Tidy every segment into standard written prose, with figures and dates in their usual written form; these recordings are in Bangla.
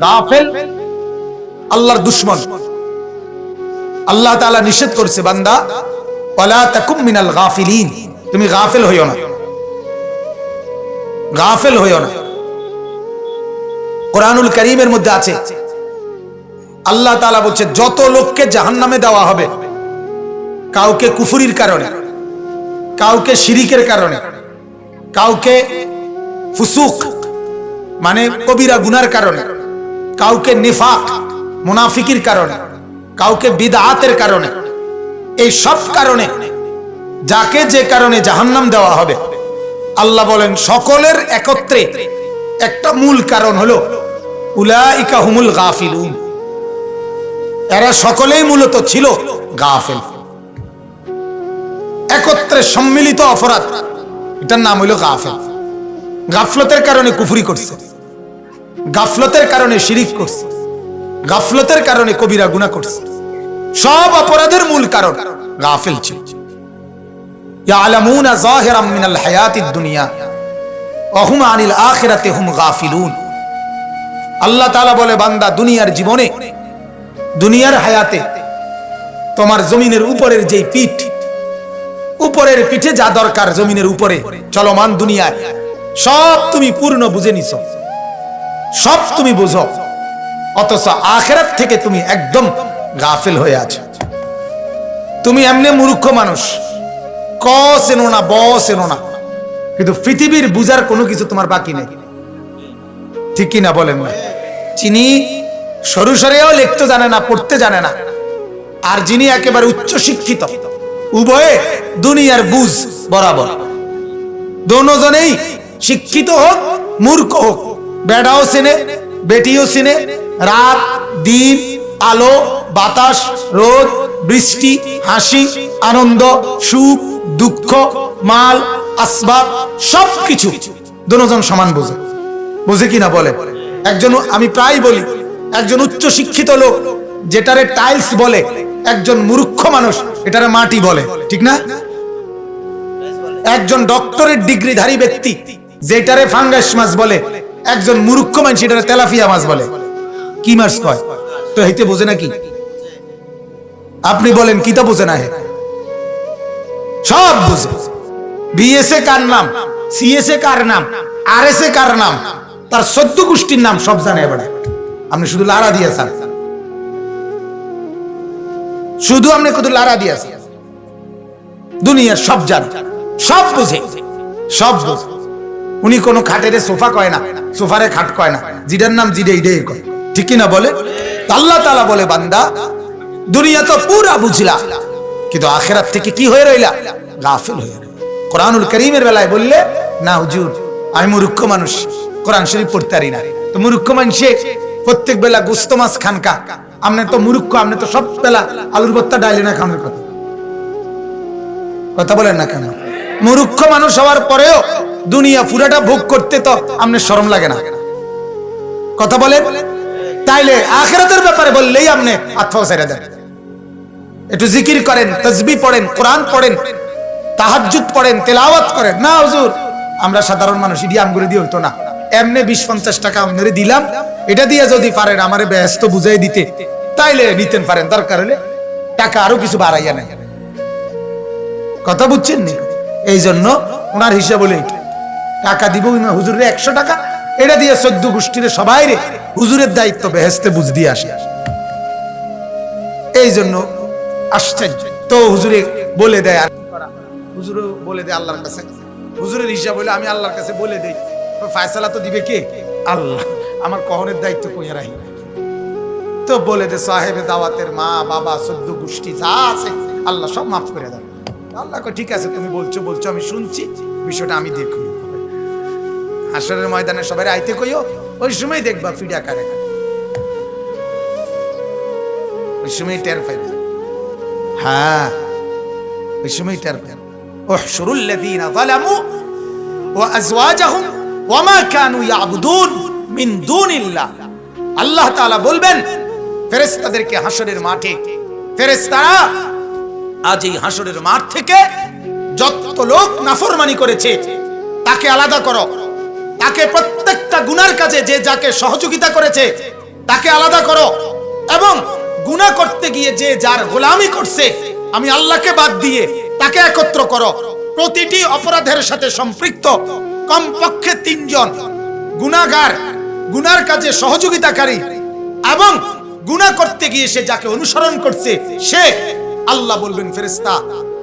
গাফেল আল্লাহর দুশমন। আল্লাহ তাআলা নিষেধ করছে, বান্দা ওয়ালা তাকুম মিনাল গাফিলিন, তুমি গাফেল হইও না, গাফেল হইও না। কোরআনুল কারীমের মধ্যে আছে, আল্লাহ তাআলা বলছে যত লোককে জাহান্নামে দেওয়া হবে, কাউকে কুফরির কারণে, কাউকে শিরিকের কারণে, কাউকে ফুসুক মানে কবিরা গুনার কারণে, কাউকে নিফাক মুনাফিকির কারণে, কাউকে বিদআতের কারণে, এই সব কারণে যাকে যে কারণে জাহান্নাম দেওয়া হবে, আল্লাহ বলেন সকলের একত্রে একটা মূল কারণ হলো উলাইকা হুমুল গাফিলুন, এরা সকলেই মূলত ছিল গাফেল। একত্রে সম্মিলিত অপরাধ, এটার নাম হলো গাফেল। গাফলতের কারণে কুফরি করছে, গাফলতের কারণে শিরিক করছে, গাফলতের কারণে কবিরা গুনাহ করছে। সব অপরাধের মূল কারণ গাফেল ছিল। ইয়ালামুনা যাহিরাম মিনাল হায়াতিদ দুনিয়া ওয়া হুম আনিল আখিরাতি হুম গাফিলুন। আল্লাহ তাআলা বলে, বান্দা দুনিয়ার জীবনে, দুনিয়ার হায়াতে তোমার জমিনের উপরের যেই পিঠ, উপরের পিঠে যা দরকার জমিনের উপরে চলমান দুনিয়ায়, সব তুমি পূর্ণ বুঝে নিছো, সব তুমি বুঝো, অথচ আখিরাত থেকে তুমি একদম গাফিল হয়ে আছো। তুমি এমনি মূর্খ মানুষ, ক চেনো না, ব চেনো না, কিন্তু পৃথিবীর বুঝার কোনো কিছু তোমার বাকি নেই। ঠিক কি না বলেন না? যিনি সরু সরেও লিখতে জানে না, পড়তে জানে না, আর যিনি একেবারে উচ্চ শিক্ষিত, উভয়ে দুনিয়ার বুঝ বরাবর। দোনোজনেই শিক্ষিত হোক মূর্খ হোক, বেড়াও চিনে, বেটিও চিনে, রাত দিন, আলো বাতাস, রোদ বৃষ্টি, হাসি আনন্দ, সুখ দুঃখ, মাল আসবাব, সবকিছু দোনোজন সমান বোঝে। বুঝে কিনা বলে? একজন, আমি প্রায় বলি, একজন উচ্চ শিক্ষিত লোক যেটারে টাইলস বলে, একজন মূর্খ মানুষ এটারে মাটি বলে। ঠিক না? একজন ডক্টরেট ডিগ্রিধারী ব্যক্তি যেটারে ফাঙ্গাস মাছ বলে, একজন মূর্খ মানুষ এটারে তেলাপিয়া মাছ বলে। কি মাছ কয়? তো হেতে বোঝে নাকি? আপনি বলেন কিতা বোঝে না? সব বোঝে। বিএসএ কার নাম, সিএসএ কার নাম, আরএসএ কার নাম, তার 14 গোষ্ঠীর নাম সব জানে। এবারে আপনি শুধু লারা দিয়েছেন, শুধু আপনি শুধু লারা দিয়েছেন, দুনিয়ার সব জানে, সব বুঝে, সব বুঝে। উনি কোনো খাটের সোফা কয় না, সোফারে খাট কয় না, জিডার নাম জিডে ইডেই কয়। ঠিক কি না বলে? আল্লাহ তাআলা বলে, বান্দা দুনিয়া তো পুরা বুঝলা, কিন্তু আখিরাত থেকে কি হয়ে রইলা? গাফিল হয়ে রইলা। কোরআনুল কারীমের বেলায় বললে, না হুজুর আমি মূর্খ মানুষ, কোরআন শরীফ পড়তে পারি না। তো মূর্খ মানুষে প্রত্যেক বেলা গোস্ত মাছ খানকা, আপনি তো মূর্খ, আপনি তো সব বেলা আলুর ভর্তা ডাইলে না খাওয়ার কথা, কথা বলেন না কেন? মূর্খ মানুষ হওয়ার পরেও দুনিয়া পুরাটা ভোগ করতে তো আপনার শরম লাগে না? কথা বলেন? তাইলে আখিরাতের ব্যাপারে বললেই আপনি আত্মা ছেড়ে দেন। একটু জিকির করেন, তাসবিহ পড়েন, কোরআন পড়েন, তাহাজ্জুদ পড়েন, তেলাওয়াত করেন। না হুজুর আমরা সাধারণ মানুষ, ইডি আমগুলো দিয়ে হইতো না, এমনি 20-50 টাকা আপনারে দিলাম, এটা দিয়ে যদি পারেন আমারে ব্যস্ত বুঝাই দিতে, তাইলে নিতেন পারেন, দরকার হলে টাকা আরো কিছু বাড়াইয়া নেন। কথা বুঝছেন নি? এই জন্য ওনার হিসাব হলে টাকা দিব না হুজুরের 100 টাকা, এটা দিয়ে 14 গোষ্ঠীর সবাই রে হুজুরের দায়িত্ব বেহেস্তে বুঝ দিয়ে আসে। এই জন্য আশ্চর্য তো হুজুরে বলে দেয়, আর হুজুরও বলে দেয় আল্লাহর কাছে, হুজুরের হিসাব হলে আমি আল্লাহর কাছে বলে দেই, ফায়সালা তো দিবে কে? আল্লাহ। আমার কহনের দায়িত্ব কইয়া রাখি, তো বলে দে সাহেবে দাওয়াতের মা বাবা 14 গোষ্ঠী যা আছে আল্লাহ সব মাফ করে দেন। আল্লাহ কয় ঠিক আছে, তুমি বলছো আমি শুনছি, বিষয়টা আমি দেখব। হাসরের ময়দানে সবাই আইতে কইও, ওই সময় দেখবা ফিডা কারে, ওই সময় টের পাইবে। হ্যাঁ ওই সময় টের পাইবে। উহশুরুল লাযীনা যালামু ওয়া আযওয়াজাহুম ওয়া মা কানু ইয়াবুদুন মিন দুনিল্লাহ। আল্লাহ তাআলা বলবেন ফেরেশতাদেরকে হাসরের মাঠে, ফেরেশতারা আজ এই হাসরের মাঠ থেকে যত লোক নাফরমানি করেছে তাকে আলাদা করো, তাকে প্রত্যেকটা গুনার কাজে যে যাকে সহযোগিতা করেছে তাকে আলাদা করো, এবং গুনাহ করতে গিয়ে যে যার গোলামি করছে আমি আল্লাহকে বাদ দিয়ে তাকে একত্র করো। প্রতিটি অপরাধের সাথে সম্পৃক্ত কমপক্ষে 3 জন গুনাহগার, গুনার কাজে সহযোগিতাকারী, এবং গুনাহ করতে গিয়ে সে যাকে অনুসরণ করছে সে, আল্লাহ বলবেন ফেরেশতা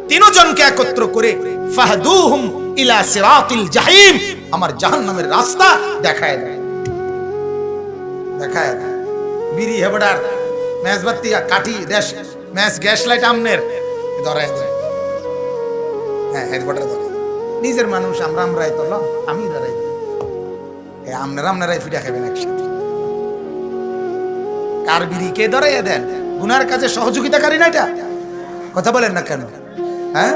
3 জনকে একত্র করে ফাহদুহুম ইলা সিরাতিল জাহিম, আমার জাহান্নামের রাস্তা দেখায় দেয়। দেখায় দেয় বিড়ি হেবড়ার মেজবাতি কাঠি দেশ ম্যাচ গ্যাস লাইট আমনের ধরায় দেয়। হ্যাঁ হেডবাটার ধরে নিজের মানুষ, আমরাই তো আমি ধরাই দিই, আপনারাই ফিটা খাবেন একসাথে। কার বিড়ি কে ধরাইয়া দেন? গুনার কাজে সহযোগিতাকারী না এটা? কথা বলেন না কেন? হ্যাঁ,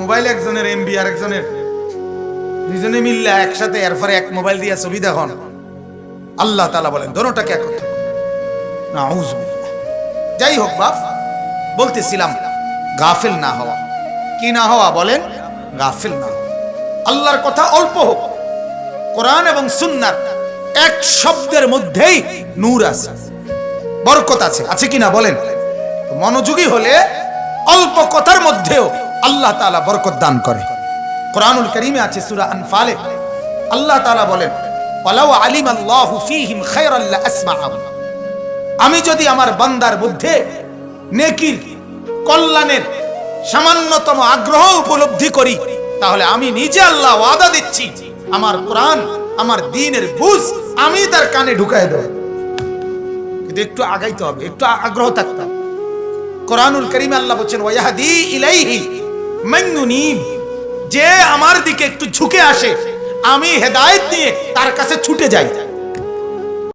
মোবাইল একজনের এমবি আর একজনের, দুজনে মিললে একসাথে এরপরে এক মোবাইল দিয়ে ছবি দেখুন। আল্লাহ তাআলা বলেন দোনোটাকে একত্র। নাউযুবিল্লাহ। যাই হোক বাপ, বলতেছিলাম গাফিল না হওয়া। কি না হওয়া বলেন? গাফিল না হওয়া। আল্লাহর কথা অল্প হোক, কোরআন এবং সুন্নাত এক শব্দের মধ্যেই নূর আছে, বরকত আছে, আছে কিনা বলেন? মনোযোগী হলে অল্প কথার মধ্যেও আল্লাহ তাআলা বরকত দান করে। কোরআনুল কারীমে আছে সূরা আনফালে আল্লাহ তাআলা বলেন ওয়ালাউ আলিমাল্লাহু ফীহিম খায়রাল লাসমাআহুম, আমি যদি আমার বান্দার মধ্যে নেকির, কল্যাণের সামান্যতম আগ্রহ উপলব্ধি করি, তাহলে আমি নিজে আল্লাহ ওয়াদা দিচ্ছি আমার কোরআন, আমার দ্বীনের বুঝ আমি তার কানে ঢুকায় দেব। কিন্তু একটু আগাইতে হবে, একটু আগ্রহ থাকতে হবে। কোরআনুল কারীমে আল্লাহ বলেন ওয়াহদি ইলাইহি মান ইউনীব, যে আমার দিকে একটু ঝুঁকে আসে আমি হেদায়েত দিয়ে তার কাছে ছুটে যাই।